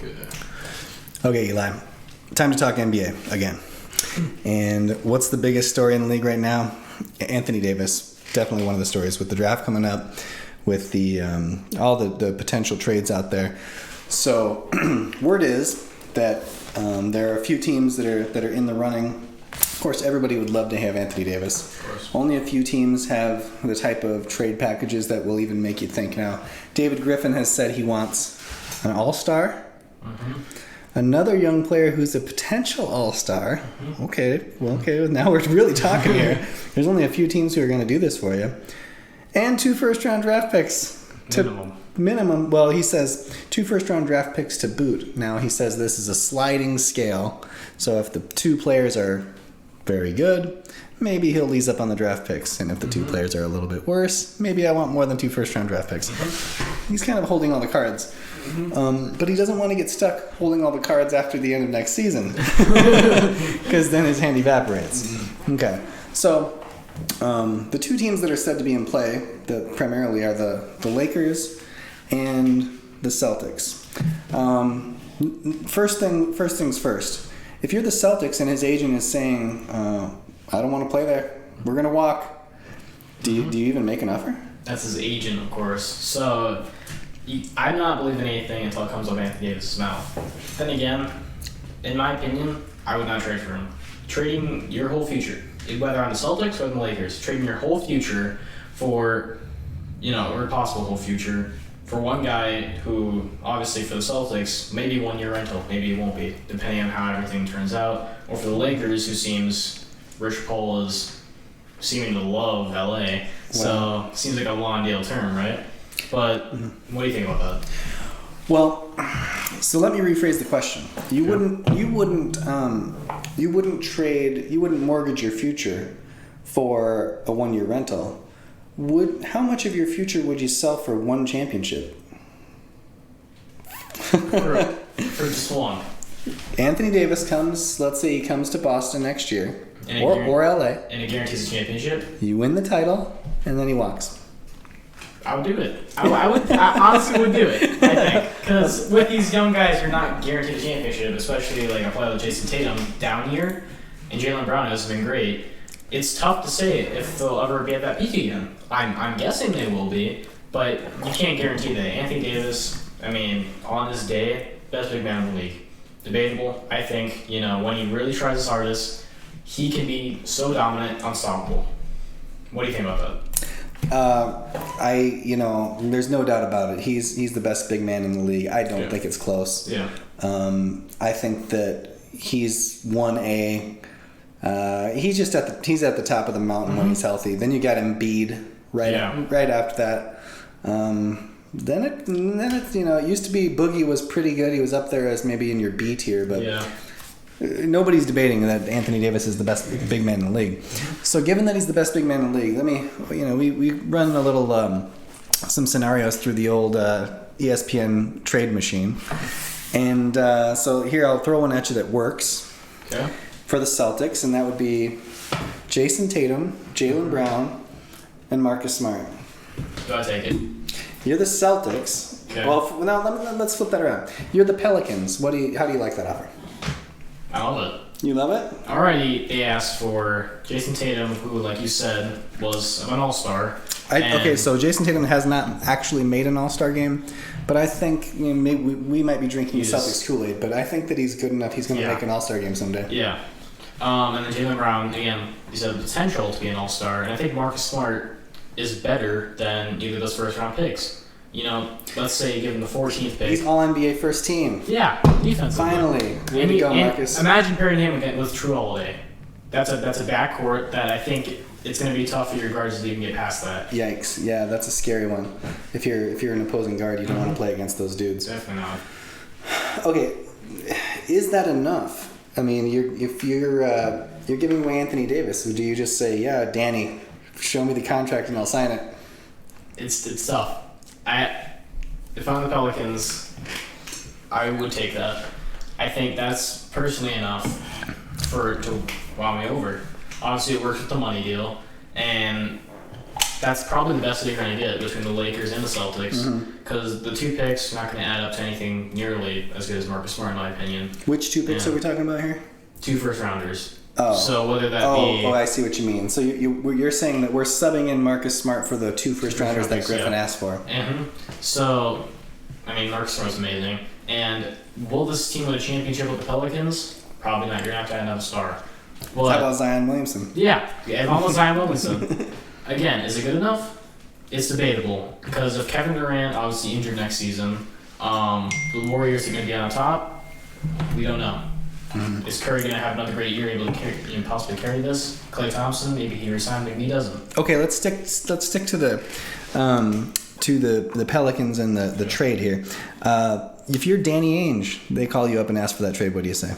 Good. Okay, Eli. Time to talk NBA again. And what's the biggest story in the league right now? Anthony Davis. Definitely one of the stories with the draft coming up, with the all the potential trades out there. So, word is that there are a few teams that are in the running. Of course, everybody would love to have Anthony Davis. Of course. Only a few teams have the type of trade packages that will even make you think. Now, David Griffin has said he wants an all-star. Mm-hmm. Another young player who's a potential all-star. Mm-hmm. Okay, now we're really talking here. There's only a few teams who are going to do this for you. And 2 first-round draft picks. Minimum. Well, he says 2 first-round draft picks to boot. Now, he says this is a sliding scale. So if the 2 players are very good, maybe he'll ease up on the draft picks. And if the 2 players are a little bit worse, maybe I want more than 2 first-round draft picks. He's kind of holding all the cards. But he doesn't want to get stuck holding all the cards after the end of next season. Because then his hand evaporates. Okay. So, the 2 teams that are said to be in play, that primarily are the Lakers and the Celtics. First things first. If you're the Celtics and his agent is saying, I don't want to play there, we're going to walk, do you even make an offer? That's his agent, of course. So, I'm not believing anything until it comes up Anthony Davis' mouth. Then again, in my opinion, I would not trade for him. Trading your whole future, whether on the Celtics or the Lakers, trading your whole future for, or possible whole future for one guy who, obviously for the Celtics, maybe 1 year rental, maybe it won't be, depending on how everything turns out. Or for the Lakers, who seems, Rich Paul is seeming to love LA, so seems like a long deal term, right? But what do you think about that? Well, so let me rephrase the question. You wouldn't mortgage your future for a 1 year rental. How much of your future would you sell for 1 championship? for just one. Anthony Davis comes, let's say he comes to Boston next year, And or LA. And it guarantees a championship? You win the title, and then he walks. I would do it. I honestly would do it, I think. Because with these young guys, you're not guaranteed a championship, especially like a player like Jason Tatum down here, and Jaylen Brown has been great. It's tough to say if they'll ever be at that peak again. I'm guessing they will be, but you can't guarantee that. Anthony Davis, on his day, best big man in the league. Debatable. I think, when he really tries his hardest, he can be so dominant, unstoppable. What do you think about that? There's no doubt about it. He's the best big man in the league. I don't think it's close. Yeah. I think that he's 1A. He's at the top of the mountain when he's healthy. Then you got Embiid right after that. Then it's it used to be Boogie was pretty good. He was up there as maybe in your B tier, but nobody's debating that Anthony Davis is the best big man in the league. So given that he's the best big man in the league, we run a little some scenarios through the old ESPN trade machine, and so here I'll throw one at you that works. Okay. For the Celtics, and that would be Jason Tatum, Jaylen Brown, and Marcus Smart. Do I take it? You're the Celtics. Okay. Well, now let's flip that around. You're the Pelicans. How do you like that offer? I love it. You love it? Already, they asked for Jason Tatum, who, like you said, was an all-star. Okay, so Jason Tatum has not actually made an all-star game, but I think maybe we might be drinking the Celtics Kool-Aid, but I think that he's good enough. He's going to make an all-star game someday. Yeah. And then Jaylen Brown, again, he's had the potential to be an all-star, and I think Marcus Smart is better than either of those first-round picks. Let's say you give him the 14th pick. He's all-NBA first team. Yeah, defense. Finally. Way to go, Marcus. Imagine pairing him with True Holiday. That's a backcourt that I think it's going to be tough for your guards to even get past that. Yikes. Yeah, that's a scary one. If you're an opposing guard, you don't want to play against those dudes. Definitely not. Okay, is that enough? If you're giving away Anthony Davis, do you just say, "Yeah, Danny, show me the contract and I'll sign it"? It's tough. If I'm the Pelicans, I would take that. I think that's personally enough to wow me over. Obviously, it works with the money deal, and that's probably the best that you're going to get between the Lakers and the Celtics, because the 2 picks are not going to add up to anything nearly as good as Marcus Smart, in my opinion. Which 2 picks are we talking about here? 2 first-rounders. Oh. So whether that be... Oh, I see what you mean. So you're saying that we're subbing in Marcus Smart for the 2 first-rounders that Griffin asked for. Mm-hmm. So, I mean, Marcus Smart's amazing. And will this team win a championship with the Pelicans? Probably not. You're going to have to add another star. Well, how about Zion Williamson? Yeah, almost Zion Williamson. Again, is it good enough? It's debatable. Because if Kevin Durant, obviously injured next season, the Warriors are going to be on top, we don't know. Mm-hmm. Is Curry going to have another great year, able to possibly carry this? Klay Thompson, maybe he resigns, maybe he doesn't. Okay, let's stick to the Pelicans and the trade here. If you're Danny Ainge, they call you up and ask for that trade. What do you say?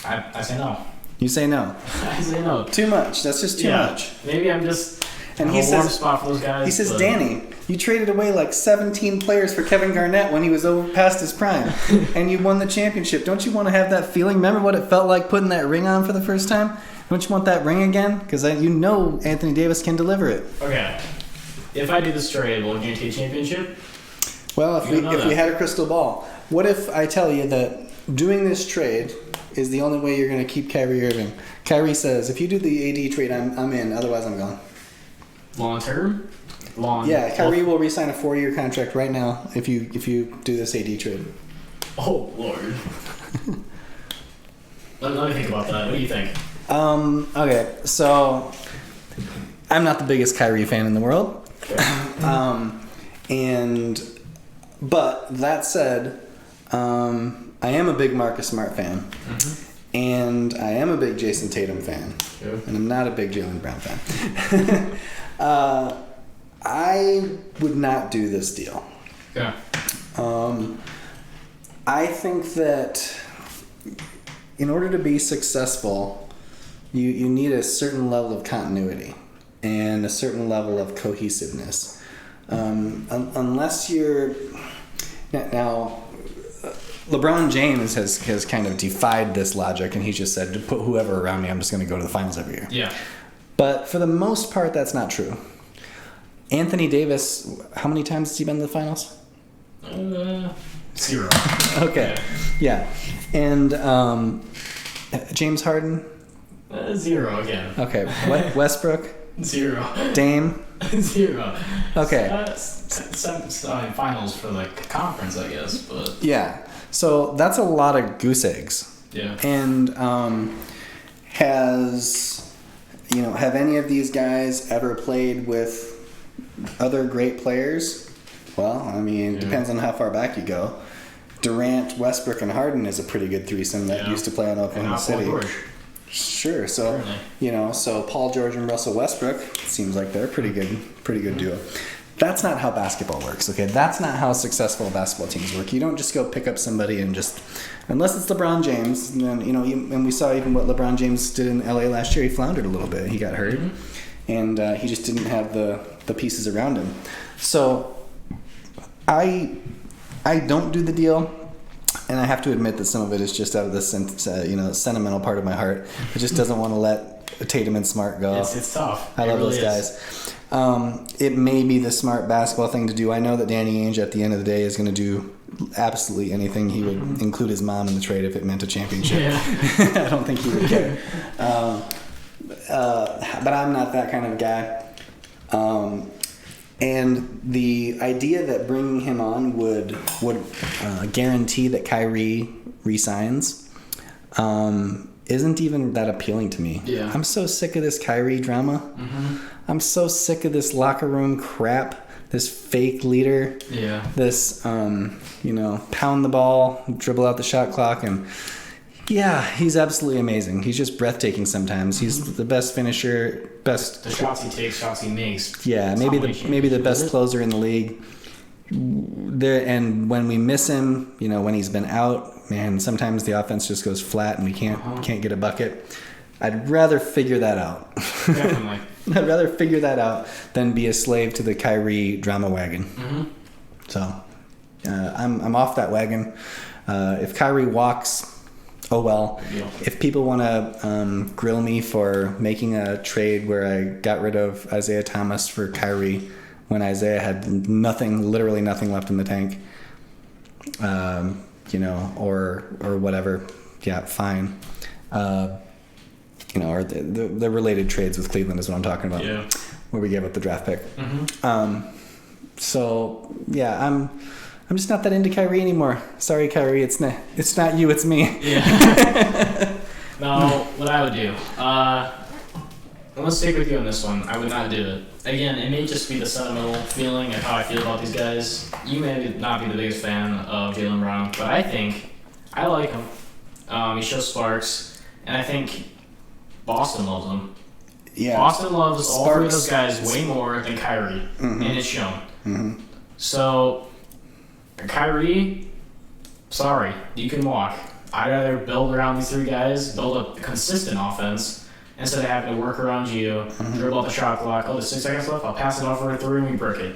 I say no. You say no. I say no. Too much. That's just too much. Maybe I'm just. And he warm says, spot for those guys. He says, Danny, you traded away like 17 players for Kevin Garnett when he was past his prime, and you won the championship. Don't you want to have that feeling? Remember what it felt like putting that ring on for the first time? Don't you want that ring again? Because you know Anthony Davis can deliver it. Okay. If I do this trade, will it guarantee a championship? Well, if we had a crystal ball, what if I tell you that doing this trade is the only way you're going to keep Kyrie Irving? Kyrie says, if you do the AD trade, I'm in. Otherwise, I'm gone. Long term? Yeah, Kyrie will re-sign a 4-year contract right now if you do this AD trade. Oh, Lord. Let me think about that. What do you think? Okay, so I'm not the biggest Kyrie fan in the world. Okay. But that said, I am a big Marcus Smart fan. Mm-hmm. And I am a big Jason Tatum fan. Yeah. And I'm not a big Jaylen Brown fan. I would not do this deal. Yeah. I think that in order to be successful, you need a certain level of continuity and a certain level of cohesiveness. Unless you're... Now, LeBron James has kind of defied this logic, and he just said, to put whoever around me, I'm just going to go to the finals every year. Yeah. But for the most part, that's not true. Anthony Davis, how many times has he been to the finals? 0. Okay. Yeah. And James Harden? 0 again. Okay. Westbrook? 0. Dame? 0. Okay. Finals for the conference, I guess, but... Yeah. So that's a lot of goose eggs. Yeah. And have any of these guys ever played with other great players? Well, I mean, it depends on how far back you go. Durant, Westbrook, and Harden is a pretty good threesome that used to play on Oklahoma City. Paul George. Sure. So, so Paul George and Russell Westbrook, seems like they're a pretty good duo. That's not how basketball works, okay? That's not how successful basketball teams work. You don't just go pick up somebody and just... Unless it's LeBron James, and then, and we saw even what LeBron James did in LA last year. He floundered a little bit. He got hurt. Mm-hmm. And he just didn't have the pieces around him. So, I don't do the deal, and I have to admit that some of it is just out of the sentimental part of my heart. It just doesn't want to let Tatum and Smart go. It's tough. I love those guys. It may be the smart basketball thing to do. I know that Danny Ainge at the end of the day is going to do absolutely anything. He would include his mom in the trade if it meant a championship. Yeah. I don't think he would care. But I'm not that kind of guy. And the idea that bringing him on would guarantee that Kyrie resigns isn't even that appealing to me. Yeah. I'm so sick of this Kyrie drama. Mm-hmm. I'm so sick of this locker room crap, this fake leader. Yeah. This, pound the ball, dribble out the shot clock, and yeah, he's absolutely amazing. He's just breathtaking sometimes. He's the best finisher, best... The shots he takes, shots he makes. Yeah, maybe the best closer in the league. And when we miss him, when he's been out, man, sometimes the offense just goes flat and we can't get a bucket. I'd rather figure that out. Definitely. I'd rather figure that out than be a slave to the Kyrie drama wagon. Mm-hmm. So, I'm off that wagon. If Kyrie walks, Oh well. Big deal. If people want to grill me for making a trade where I got rid of Isaiah Thomas for Kyrie when Isaiah had literally nothing left in the tank, or whatever, yeah, fine. Or the related trades with Cleveland is what I'm talking about. Yeah. Where we gave up the draft pick. Mm-hmm. So yeah, I'm just not that into Kyrie anymore. Sorry, Kyrie, it's not you, it's me. Yeah. No, what I would do, I'm gonna stick with you on this one. I would not do it. Again, it may just be the sentimental feeling of how I feel about these guys. You may not be the biggest fan of Jaylen Brown, but I think I like him. He shows sparks, and I think Boston loves him. Yeah. Boston loves all three of those guys way more than Kyrie, and it's shown. Mm-hmm. So, Kyrie, sorry, you can walk. I'd rather build around these three guys, build a consistent offense, instead of having to work around you, dribble up the shot clock. Oh, there's 6 seconds left. I'll pass it off for a 3 and we break it.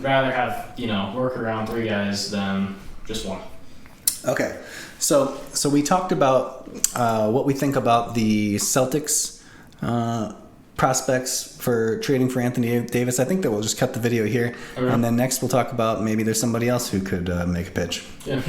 Rather have work around 3 guys than just one. Okay, so we talked about what we think about the Celtics prospects for trading for Anthony Davis. I think that we'll just cut the video here, and then next we'll talk about maybe there's somebody else who could make a pitch. Yeah.